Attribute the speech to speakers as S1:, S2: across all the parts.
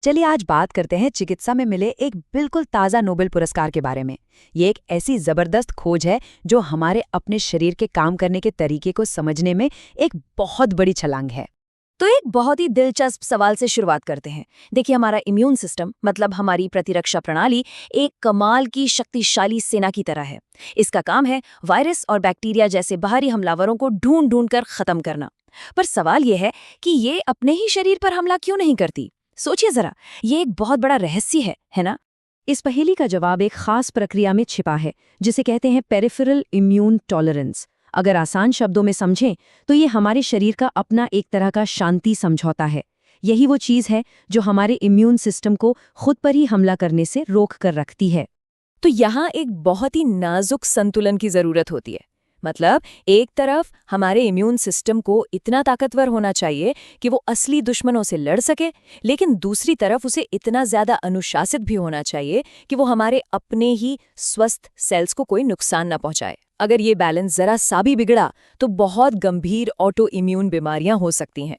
S1: चलिए आज बात करते हैं चिकित्सा में मिले एक बिल्कुल ताज़ा नोबेल पुरस्कार के बारे में। ये एक ऐसी जबरदस्त खोज है जो हमारे अपने शरीर के काम करने के तरीके को समझने में एक बहुत बड़ी छलांग है।
S2: तो एक बहुत ही दिलचस्प सवाल से शुरुआत करते हैं। देखिए, हमारा इम्यून सिस्टम मतलब हमारी प्रतिरक्षा प्रणाली एक कमाल की शक्तिशाली सेना की तरह है। इसका काम है वायरस और बैक्टीरिया जैसे बाहरी हमलावरों को ढूंढ ढूंढ कर खत्म करना। पर सवाल यह है कि ये अपने ही शरीर पर हमला क्यों नहीं करती? सोचिए जरा, ये एक बहुत बड़ा रहस्य है ना?
S1: इस पहेली का जवाब एक खास प्रक्रिया में छिपा है, जिसे कहते हैं पेरिफेरल इम्यून टॉलरेंस। अगर आसान शब्दों में समझें तो ये हमारे शरीर का अपना एक तरह का शांति समझौता है। यही वो चीज़ है जो हमारे इम्यून सिस्टम को खुद पर ही हमला करने से रोक कर रखती है।
S2: तो यहाँ एक बहुत ही नाजुक संतुलन की जरूरत होती है। मतलब एक तरफ हमारे इम्यून सिस्टम को इतना ताकतवर होना चाहिए कि वो असली दुश्मनों से लड़ सके, लेकिन दूसरी तरफ उसे इतना ज्यादा अनुशासित भी होना चाहिए कि वो हमारे अपने ही स्वस्थ सेल्स को कोई नुकसान न पहुंचाए। अगर ये बैलेंस जरा सा भी बिगड़ा तो बहुत गंभीर ऑटो इम्यून बीमारियां हो सकती हैं।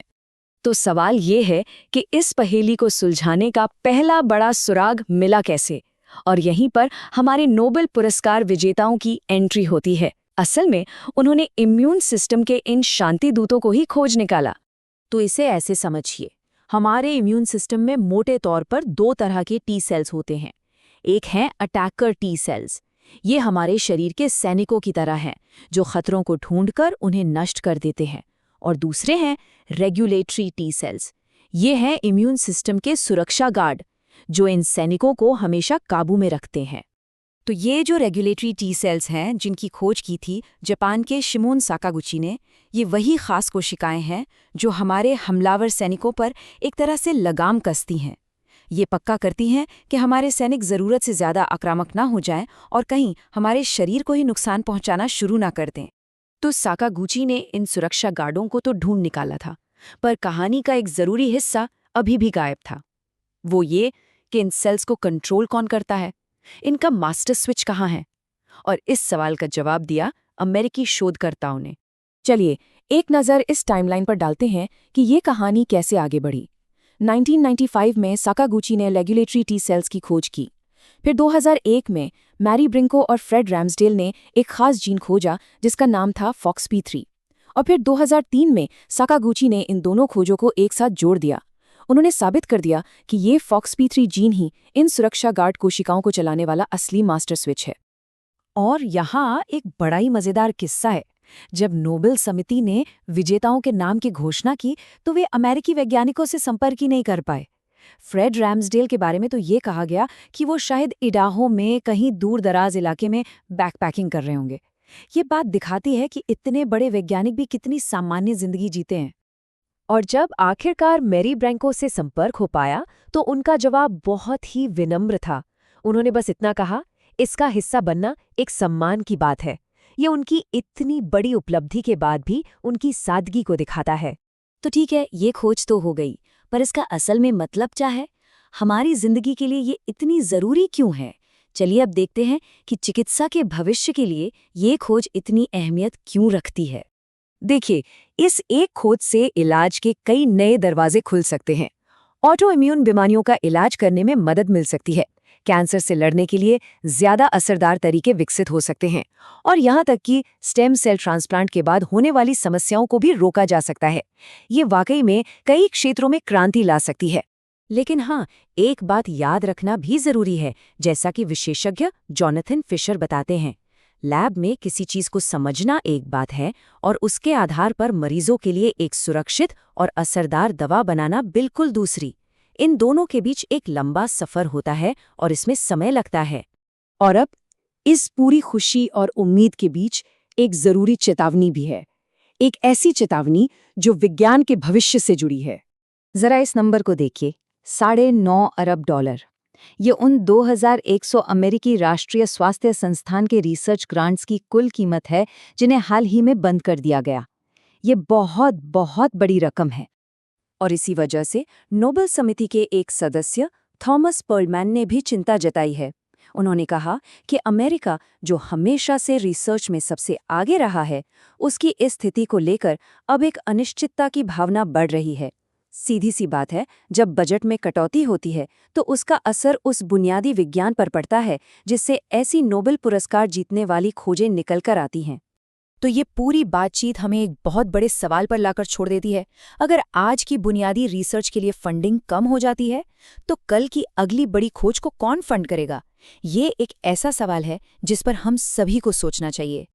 S1: तो सवाल ये है कि इस पहेली को सुलझाने का पहला बड़ा सुराग मिला कैसे? और यहीं पर हमारे नोबेल पुरस्कार विजेताओं की एंट्री होती है। असल में उन्होंने इम्यून सिस्टम के इन शांति दूतों को ही खोज निकाला।
S2: तो इसे ऐसे समझिए, हमारे इम्यून सिस्टम में मोटे तौर पर दो तरह के टी सेल्स होते हैं। एक हैं अटैकर टी सेल्स। ये हमारे शरीर के सैनिकों की तरह हैं, जो खतरों को ढूंढकर उन्हें नष्ट कर देते हैं। और दूसरे हैं रेगुलेटरी टी सेल्स। ये हैं इम्यून सिस्टम के सुरक्षा गार्ड, जो इन सैनिकों को हमेशा काबू में रखते हैं। तो ये जो रेगुलेटरी टी सेल्स हैं जिनकी खोज की थी जापान के शिमोन साकागुची ने, ये वही खास कोशिकाएं हैं जो हमारे हमलावर सैनिकों पर एक तरह से लगाम कसती हैं। ये पक्का करती हैं कि हमारे सैनिक ज़रूरत से ज़्यादा आक्रामक ना हो जाएं और कहीं हमारे शरीर को ही नुकसान पहुंचाना शुरू ना कर दें। तो साकागुची ने इन सुरक्षा गार्डों को तो ढूंढ निकाला था, पर कहानी का एक ज़रूरी हिस्सा अभी भी गायब था। वो ये कि इन सेल्स को कंट्रोल कौन करता है, इनका मास्टर स्विच कहाँ है? और इस सवाल का जवाब दिया अमेरिकी शोधकर्ताओं ने। चलिए एक नज़र इस टाइमलाइन पर डालते हैं कि ये कहानी कैसे आगे बढ़ी। 1995 में साकागुची ने रेगुलेटरी टी सेल्स की खोज की। फिर 2001 में मैरी ब्रिंको और फ्रेड रैम्सडेल ने एक खास जीन खोजा जिसका नाम था FOXP3। और फिर 2003 में साकागुची ने इन दोनों खोजों को एक साथ जोड़ दिया। उन्होंने साबित कर दिया कि ये FOXP3 जीन ही इन सुरक्षा गार्ड कोशिकाओं को चलाने वाला असली मास्टर स्विच है। और यहाँ एक बड़ा ही मज़ेदार किस्सा है। जब नोबेल समिति ने विजेताओं के नाम की घोषणा की तो वे अमेरिकी वैज्ञानिकों से संपर्क ही नहीं कर पाए। फ्रेड रैम्सडेल के बारे में तो ये कहा गया कि वो शायद इडाहो में कहीं दूर दराज इलाके में बैकपैकिंग कर रहे होंगे। ये बात दिखाती है कि इतने बड़े वैज्ञानिक भी कितनी सामान्य जिंदगी जीते हैं। और जब आखिरकार मैरी ब्रैंको से संपर्क हो पाया तो उनका जवाब बहुत ही विनम्र था। उन्होंने बस इतना कहा, इसका हिस्सा बनना एक सम्मान की बात है। ये उनकी इतनी बड़ी उपलब्धि के बाद भी उनकी सादगी को दिखाता है। तो ठीक है, ये खोज तो हो गई, पर इसका असल में मतलब क्या है? हमारी जिंदगी के लिए ये इतनी ज़रूरी क्यों है? चलिए अब देखते हैं कि चिकित्सा के भविष्य के लिए ये खोज इतनी अहमियत क्यों रखती है। देखिए, इस एक खोज से इलाज के कई नए दरवाजे खुल सकते हैं। ऑटो इम्यून बीमारियों का इलाज करने में मदद मिल सकती है। कैंसर से लड़ने के लिए ज्यादा असरदार तरीके विकसित हो सकते हैं। और यहाँ तक कि स्टेम सेल ट्रांसप्लांट के बाद होने वाली समस्याओं को भी रोका जा सकता है। ये वाकई में कई क्षेत्रों में क्रांति ला सकती है। लेकिन हाँ, एक बात याद रखना भी जरूरी है, जैसा कि विशेषज्ञ जॉनथन फिशर बताते हैं। लैब में किसी चीज को समझना एक बात है और उसके आधार पर मरीजों के लिए एक सुरक्षित और असरदार दवा बनाना बिल्कुल दूसरी। इन दोनों के बीच एक लंबा सफर होता है और इसमें समय लगता है। और अब इस पूरी खुशी और उम्मीद के बीच एक जरूरी चेतावनी भी है। एक ऐसी चेतावनी जो विज्ञान के भविष्य से जुड़ी है। जरा इस नंबर को देखिए, $9.5 अरब। ये उन 2100 अमेरिकी राष्ट्रीय स्वास्थ्य संस्थान के रिसर्च ग्रांट्स की कुल कीमत है जिन्हें हाल ही में बंद कर दिया गया। ये बहुत बहुत बड़ी रकम है। और इसी वजह से नोबेल समिति के एक सदस्य थॉमस पर्लमैन ने भी चिंता जताई है। उन्होंने कहा कि अमेरिका, जो हमेशा से रिसर्च में सबसे आगे रहा है, उसकी इस स्थिति को लेकर अब एक अनिश्चितता की भावना बढ़ रही है।
S1: सीधी सी बात है, जब बजट में कटौती होती है तो उसका असर उस बुनियादी विज्ञान पर पड़ता है जिससे ऐसी नोबेल पुरस्कार जीतने वाली खोजें निकल कर आती हैं।
S2: तो ये पूरी बातचीत हमें एक बहुत बड़े सवाल पर लाकर छोड़ देती है। अगर आज की बुनियादी रिसर्च के लिए फंडिंग कम हो जाती है, तो कल की अगली बड़ी खोज को कौन फंड करेगा? ये एक ऐसा सवाल है जिस पर हम सभी को सोचना चाहिए।